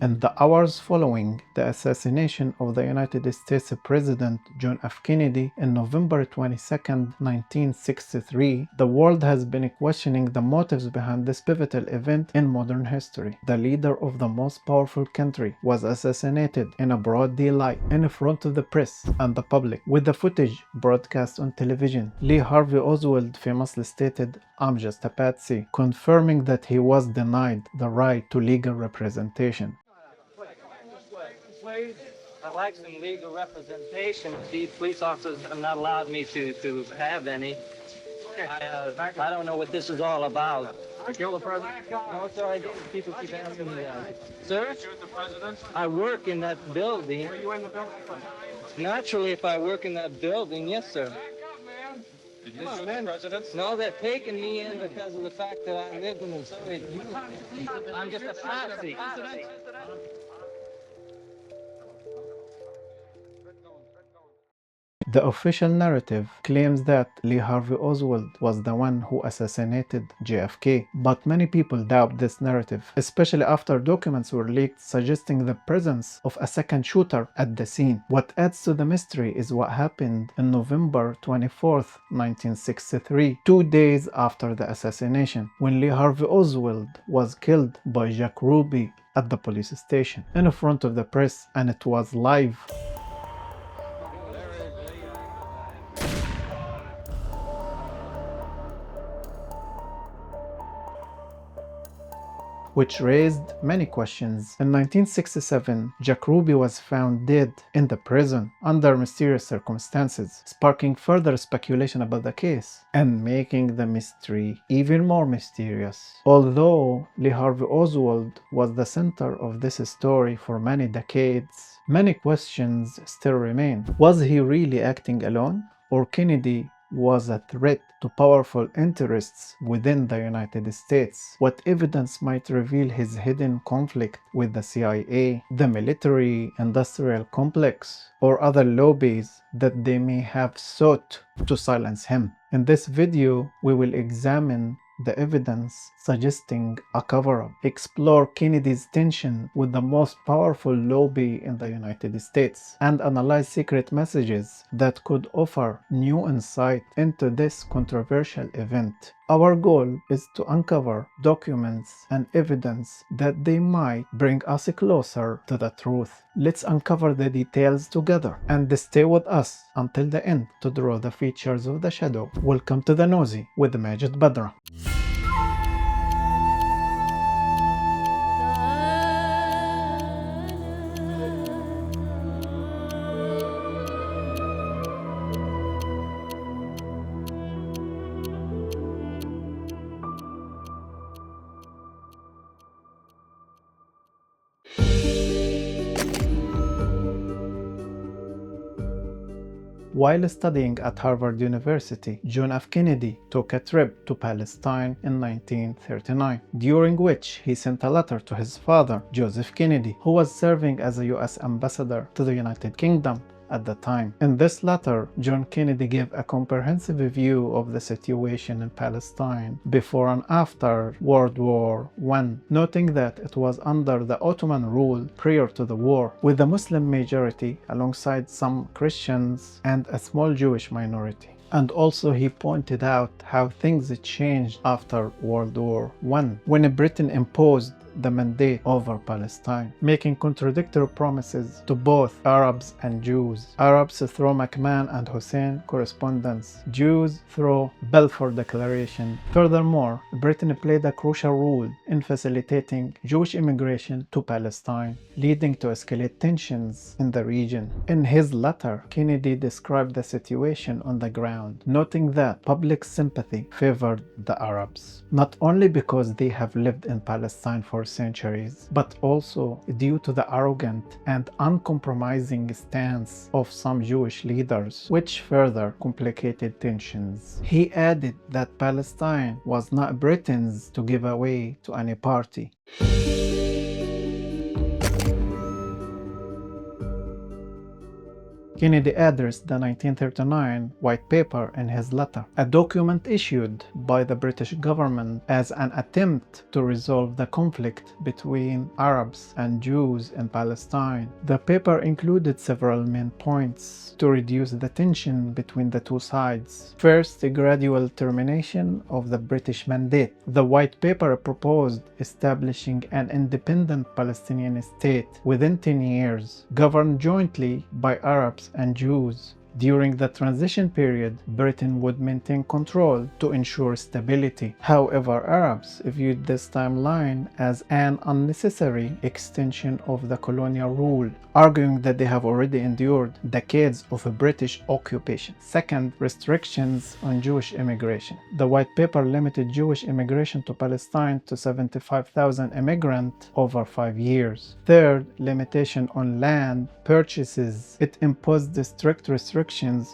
In the hours following the assassination of the United States President John F. Kennedy in November 22, 1963, the world has been questioning the motives behind this pivotal event in modern history. The leader of the most powerful country was assassinated in a broad daylight in front of the press and the public, with the footage broadcast on television. Lee Harvey Oswald famously stated, "I'm just a patsy," confirming that he was denied the right to legal representation. I'd like some legal representation. These police officers have not allowed me to have any. I don't know what this is all about. Kill the president? No, sir, I didn't. People keep asking me that. Sir? Shoot the president? I work in that building. Were you in the building? Naturally, if I work in that building, yes, sir. Back up, man. Did you shoot the president? No, they're taking me in because of the fact that I lived in the Soviet Union. I'm just a patsy. The official narrative claims that Lee Harvey Oswald was the one who assassinated JFK, but many people doubt this narrative, especially after documents were leaked suggesting the presence of a second shooter at the scene. What adds to the mystery is what happened on November 24, 1963, 2 days after the assassination, when Lee Harvey Oswald was killed by Jack Ruby at the police station in front of the press, and it was live. Which raised many questions. In 1967, Jack Ruby was found dead in the prison under mysterious circumstances, sparking further speculation about the case and making the mystery even more mysterious. Although Lee Harvey Oswald was the center of this story for many decades, many questions still remain. Was he really acting alone, or Kennedy was a threat to powerful interests within the United States? What evidence might reveal his hidden conflict with the CIA, the military-industrial complex, or other lobbies that they may have sought to silence him? In this video, we will examine the evidence suggesting a cover-up, explore Kennedy's tension with the most powerful lobby in the United States, and analyze secret messages that could offer new insight into this controversial event. Our goal is to uncover documents and evidence that they might bring us closer to the truth. Let's uncover the details together and stay with us until the end to draw the features of the shadow. Welcome to the Nosy with Majed Badra. While studying at Harvard University, John F. Kennedy took a trip to Palestine in 1939, during which he sent a letter to his father, Joseph Kennedy, who was serving as a U.S. ambassador to the United Kingdom at the time. In this letter, John Kennedy gave a comprehensive view of the situation in Palestine before and after World War I, noting that it was under the Ottoman rule prior to the war, with a Muslim majority alongside some Christians and a small Jewish minority. And also he pointed out how things changed after World War I, when Britain imposed the mandate over Palestine, making contradictory promises to both Arabs and Jews. Arabs through McMahon and Hussein correspondence, Jews through Balfour Declaration. Furthermore, Britain played a crucial role in facilitating Jewish immigration to Palestine, leading to escalated tensions in the region. In his letter, Kennedy described the situation on the ground, noting that public sympathy favored the Arabs, not only because they have lived in Palestine for centuries, but also due to the arrogant and uncompromising stance of some Jewish leaders, which further complicated tensions. He added that Palestine was not Britain's to give away to any party. Kennedy addressed the 1939 White Paper in his letter, a document issued by the British government as an attempt to resolve the conflict between Arabs and Jews in Palestine. The paper included several main points to reduce the tension between the two sides. First, the gradual termination of the British mandate. The White Paper proposed establishing an independent Palestinian state within 10 years, governed jointly by Arabs and Jews. During the transition period, Britain would maintain control to ensure stability. However, Arabs viewed this timeline as an unnecessary extension of the colonial rule, arguing that they have already endured decades of a British occupation. Second, restrictions on Jewish immigration. The White Paper limited Jewish immigration to Palestine to 75,000 immigrants over 5 years. Third, limitation on land purchases. It imposed strict restrictions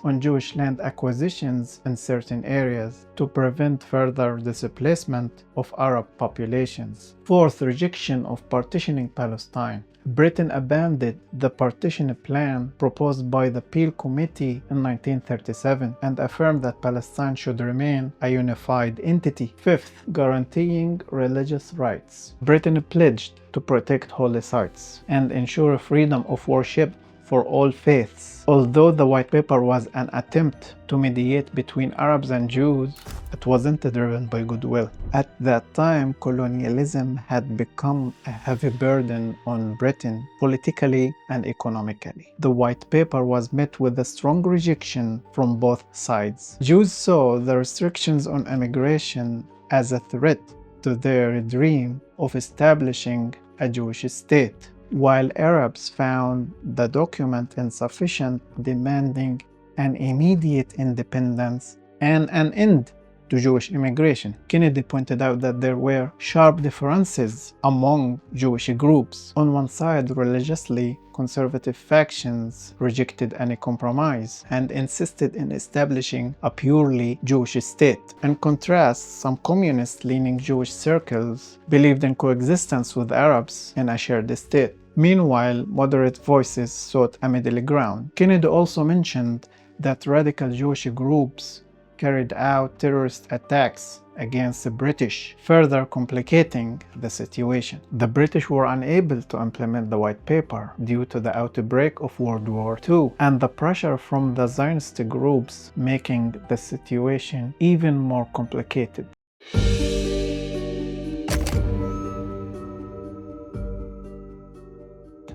on Jewish land acquisitions in certain areas to prevent further displacement of Arab populations. Fourth, rejection of partitioning Palestine. Britain abandoned the partition plan proposed by the Peel Committee in 1937 and affirmed that Palestine should remain a unified entity. Fifth, guaranteeing religious rights. Britain pledged to protect holy sites and ensure freedom of worship for all faiths. Although the White Paper was an attempt to mediate between Arabs and Jews, it wasn't driven by goodwill. At that time, colonialism had become a heavy burden on Britain politically and economically. The White Paper was met with a strong rejection from both sides. Jews saw the restrictions on immigration as a threat to their dream of establishing a Jewish state, while Arabs found the document insufficient, demanding an immediate independence and an end to Jewish immigration. Kennedy pointed out that there were sharp differences among Jewish groups. On one side, religiously conservative factions rejected any compromise and insisted in establishing a purely Jewish state. In contrast, some communist-leaning Jewish circles believed in coexistence with Arabs in a shared state. Meanwhile, moderate voices sought a middle ground. Kennedy also mentioned that radical Jewish groups carried out terrorist attacks against the British, further complicating the situation. The British were unable to implement the White Paper due to the outbreak of World War II and the pressure from the Zionist groups, making the situation even more complicated.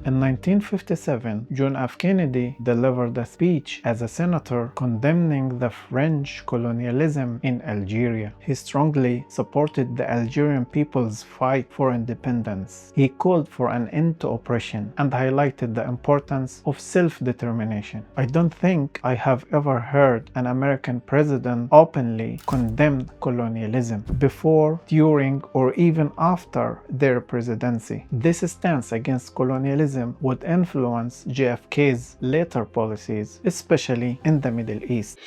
In 1957, John F. Kennedy delivered a speech as a senator condemning the French colonialism in Algeria. He strongly supported the Algerian people's fight for independence. He called for an end to oppression and highlighted the importance of self-determination. I don't think I have ever heard an American president openly condemn colonialism before, during, or even after their presidency. This stance against colonialism would influence JFK's later policies, especially in the Middle East.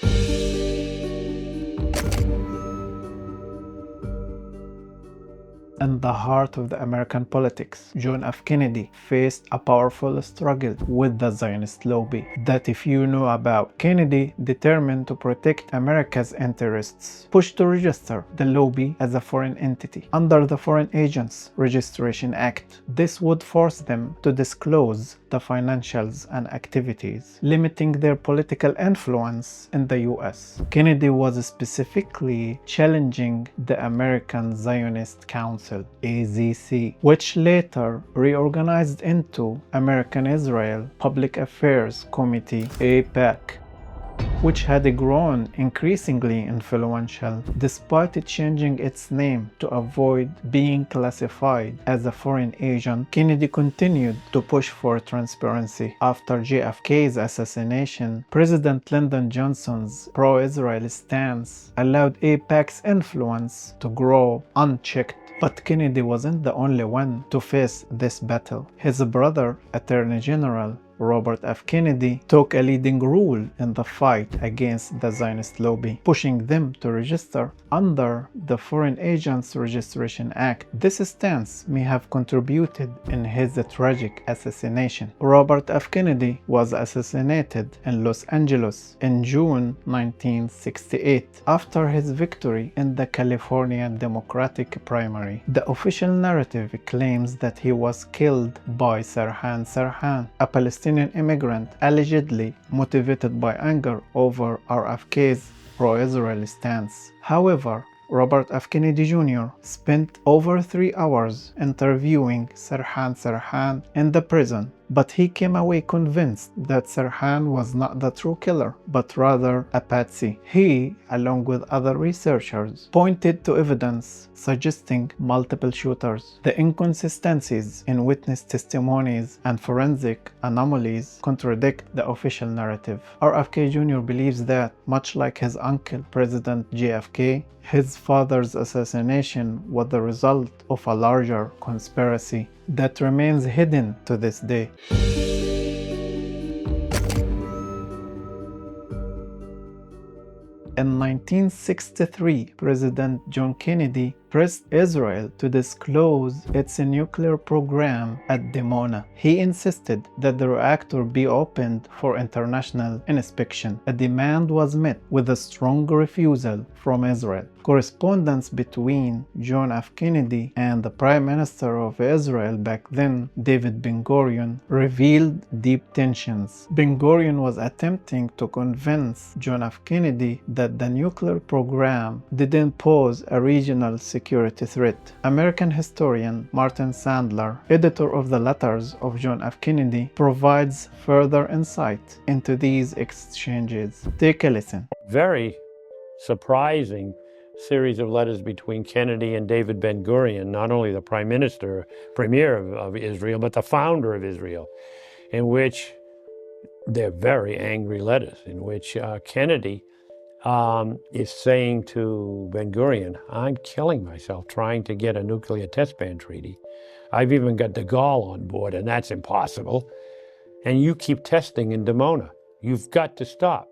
In the heart of the American politics, John F. Kennedy faced a powerful struggle with the Zionist lobby that if you know about. Kennedy, determined to protect America's interests, pushed to register the lobby as a foreign entity under the Foreign Agents Registration Act. This would force them to disclose the financials and activities, limiting their political influence in the US. Kennedy was specifically challenging the American Zionist Council, AZC, which later reorganized into American Israel Public Affairs Committee, AIPAC, which had grown increasingly influential despite it changing its name to avoid being classified as a foreign agent. Kennedy continued to push for transparency. After JFK's assassination, President Lyndon Johnson's pro-Israel stance allowed AIPAC's influence to grow unchecked. But Kennedy wasn't the only one to face this battle. His brother, Attorney General Robert F. Kennedy took a leading role in the fight against the Zionist lobby, pushing them to register under the Foreign Agents Registration Act. This stance may have contributed in his tragic assassination. Robert F. Kennedy was assassinated in Los Angeles in June 1968 after his victory in the California Democratic primary. The official narrative claims that he was killed by Sirhan, a Palestinian immigrant allegedly motivated by anger over RFK's pro-Israel stance. However, Robert F. Kennedy Jr. spent over 3 hours interviewing Sirhan in the prison, but he came away convinced that Sirhan was not the true killer, but rather a patsy. He, along with other researchers, pointed to evidence suggesting multiple shooters. The inconsistencies in witness testimonies and forensic anomalies contradict the official narrative. RFK Jr. believes that, much like his uncle President JFK, his father's assassination was the result of a larger conspiracy that remains hidden to this day. In 1963, President John Kennedy pressed Israel to disclose its nuclear program at Dimona. He insisted that the reactor be opened for international inspection. A demand was met with a strong refusal from Israel. Correspondence between John F. Kennedy and the Prime Minister of Israel back then, David Ben-Gurion, revealed deep tensions. Ben-Gurion was attempting to convince John F. Kennedy that the nuclear program didn't pose a regional security threat. American historian Martin Sandler, editor of the letters of John F. Kennedy, provides further insight into these exchanges. Take a listen. Very surprising series of letters between Kennedy and David Ben-Gurion, not only the premier of Israel, but the founder of Israel, in which they're very angry letters, in which Kennedy is saying to Ben-Gurion, I'm killing myself trying to get a nuclear test ban treaty. I've even got de Gaulle on board, and that's impossible. And you keep testing in Dimona. You've got to stop.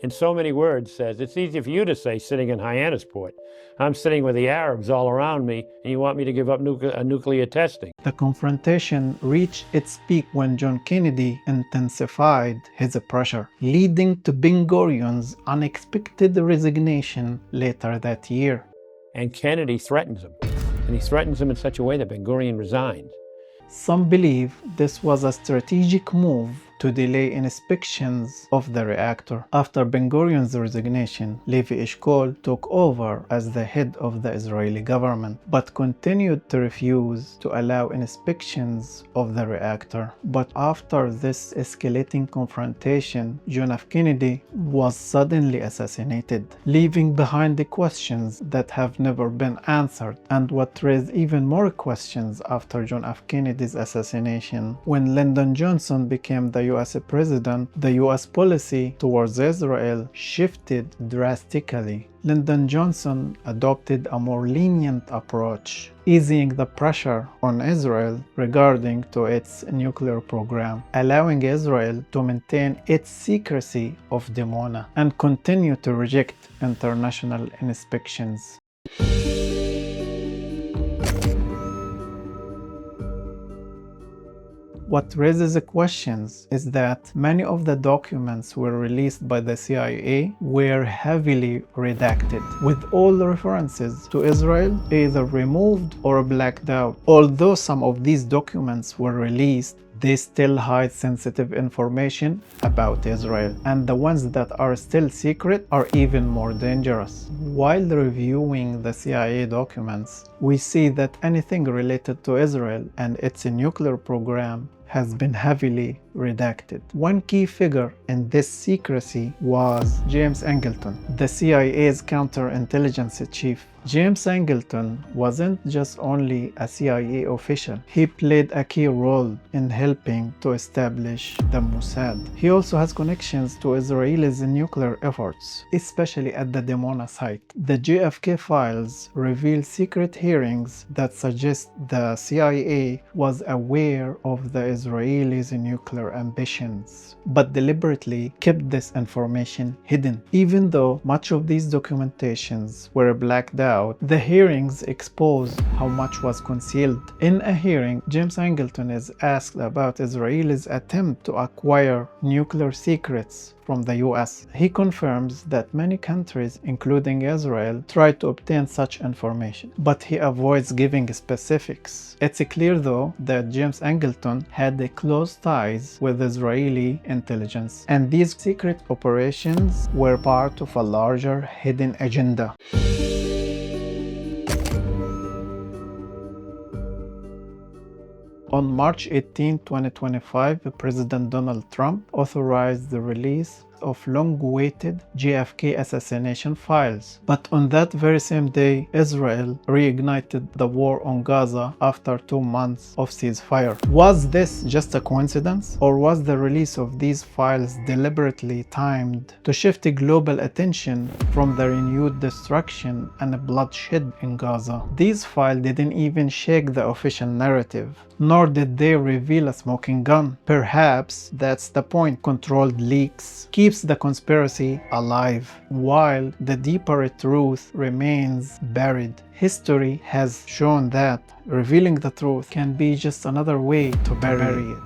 In so many words, says, it's easy for you to say sitting in Hyannisport. I'm sitting with the Arabs all around me, and you want me to give up nuclear testing. The confrontation reached its peak when John Kennedy intensified his pressure, leading to Ben-Gurion's unexpected resignation later that year. And Kennedy threatens him, and he threatens him in such a way that Ben-Gurion resigns. Some believe this was a strategic move to delay inspections of the reactor. After Ben-Gurion's resignation, Levi Eshkol took over as the head of the Israeli government, but continued to refuse to allow inspections of the reactor. But after this escalating confrontation, John F. Kennedy was suddenly assassinated, leaving behind the questions that have never been answered, and what raised even more questions after John F. Kennedy's assassination. When Lyndon Johnson became the U.S. president, the U.S. policy towards Israel shifted drastically. Lyndon Johnson adopted a more lenient approach, easing the pressure on Israel regarding to its nuclear program, allowing Israel to maintain its secrecy of Dimona and continue to reject international inspections. What raises questions is that many of the documents were released by the CIA were heavily redacted, with all references to Israel either removed or blacked out. Although some of these documents were released, they still hide sensitive information about Israel, and the ones that are still secret are even more dangerous. While reviewing the CIA documents, we see that anything related to Israel and its nuclear program has been heavily redacted. One key figure in this secrecy was James Angleton, the CIA's counterintelligence chief. James Angleton wasn't just only a CIA official, he played a key role in helping to establish the Mossad. He also has connections to Israel's nuclear efforts, especially at the Dimona site. The JFK files reveal secret hearings that suggest the CIA was aware of the Israelis' nuclear nuclear ambitions, but deliberately kept this information hidden. Even though much of these documentations were blacked out, the hearings exposed how much was concealed. In a hearing, James Angleton is asked about Israel's attempt to acquire nuclear secrets from the US. He confirms that many countries, including Israel, tried to obtain such information, but he avoids giving specifics. It's clear though that James Angleton had close ties with Israeli intelligence, and these secret operations were part of a larger hidden agenda. On March 18, 2025, President Donald Trump authorized the release of long-awaited JFK assassination files. But on that very same day, Israel reignited the war on Gaza after 2 months of ceasefire. Was this just a coincidence, or was the release of these files deliberately timed to shift global attention from the renewed destruction and bloodshed in Gaza? These files didn't even shake the official narrative, nor did they reveal a smoking gun. Perhaps that's the point. Controlled leaks keeps the conspiracy alive, while the deeper truth remains buried. History has shown that revealing the truth can be just another way to bury it.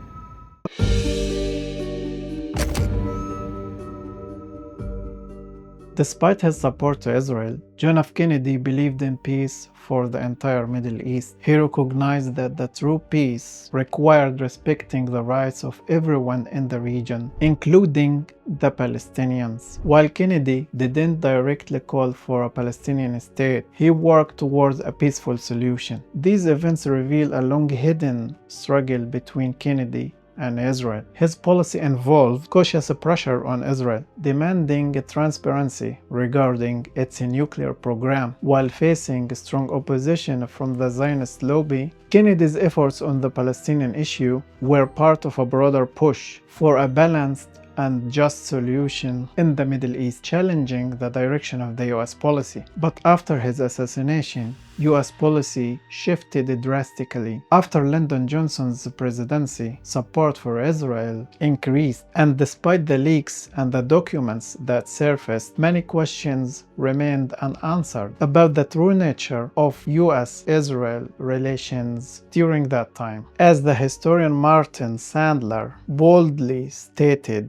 Despite his support to Israel, John F. Kennedy believed in peace for the entire Middle East. He recognized that the true peace required respecting the rights of everyone in the region, including the Palestinians. While Kennedy didn't directly call for a Palestinian state, he worked towards a peaceful solution. These events reveal a long-hidden struggle between Kennedy and Israel. His policy involved cautious pressure on Israel, demanding transparency regarding its nuclear program. While facing strong opposition from the Zionist lobby, Kennedy's efforts on the Palestinian issue were part of a broader push for a balanced and just solution in the Middle East, challenging the direction of the US policy. But after his assassination, US policy shifted drastically. After Lyndon Johnson's presidency, support for Israel increased, and despite the leaks and the documents that surfaced, many questions remained unanswered about the true nature of US-Israel relations during that time. As the historian Martin Sandler boldly stated,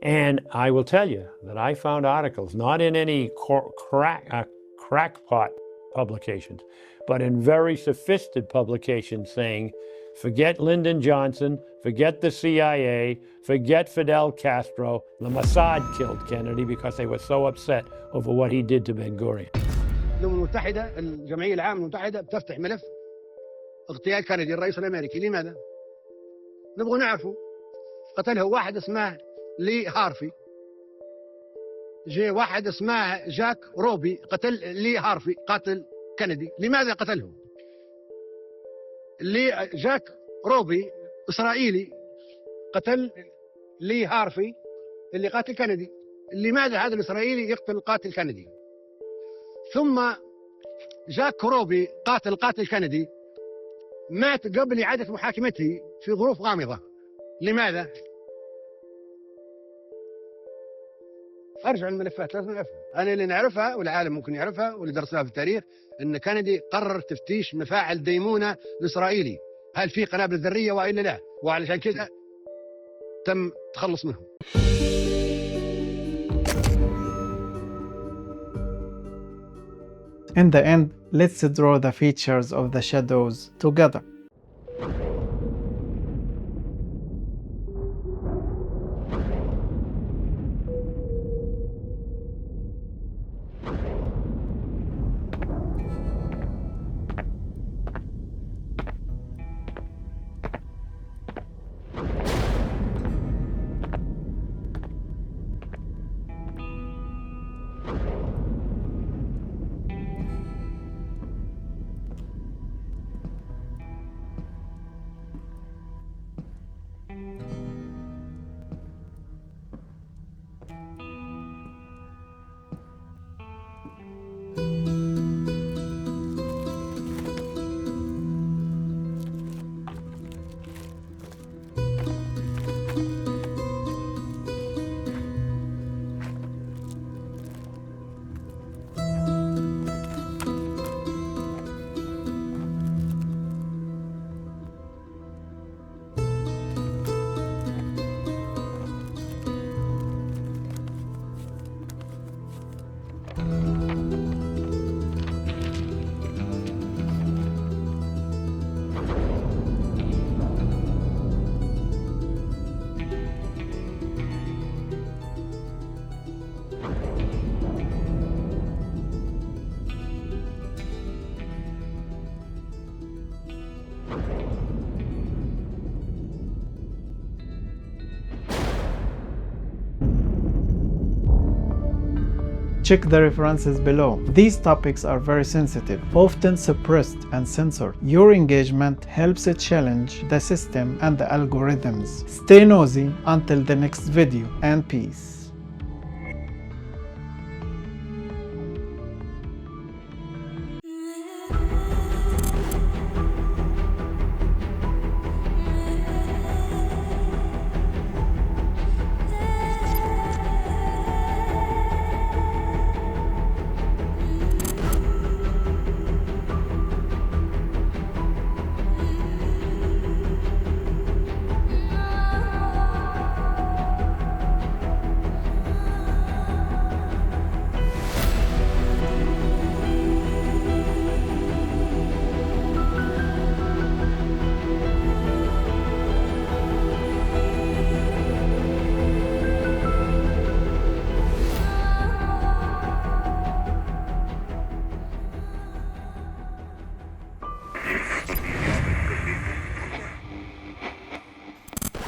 and I will tell you that I found articles, not in any crackpot publications, but in very sophisticated publications saying, forget Lyndon Johnson, forget the CIA, forget Fidel Castro, the Mossad killed Kennedy because they were so upset over what he did to Ben-Gurion. الأمم المتحدة الجمعية العامة المتحدة بتفتح ملف اغتيال كندي الرئيس الأمريكي. لماذا؟ نبغى نعرفه. قتله واحد اسمه لي هارفي، جاء واحد اسمه جاك روبي قتل لي هارفي قاتل كندي. لماذا قتله؟ جاك روبي إسرائيلي قتل لي هارفي اللي قاتل كندي. لماذا هذا الإسرائيلي يقتل قاتل كندي؟ ثم جاك روبي قاتل كندي مات قبل إعادة محاكمته في ظروف غامضة. لماذا؟ ارجع الملفات لازم نعرفها. انا اللي نعرفها والعالم ممكن يعرفها واللي درسناها في التاريخ ان كندي قرر تفتيش مفاعل ديمونة الاسرائيلي، هل في قنابل ذرية والا لا، وعلشان كذا تم تخلص منهم. In the end, let's draw the features of the shadows together. Check the references below. These topics are very sensitive, often suppressed and censored. Your engagement helps it challenge the system and the algorithms. Stay nosy until the next video, and peace.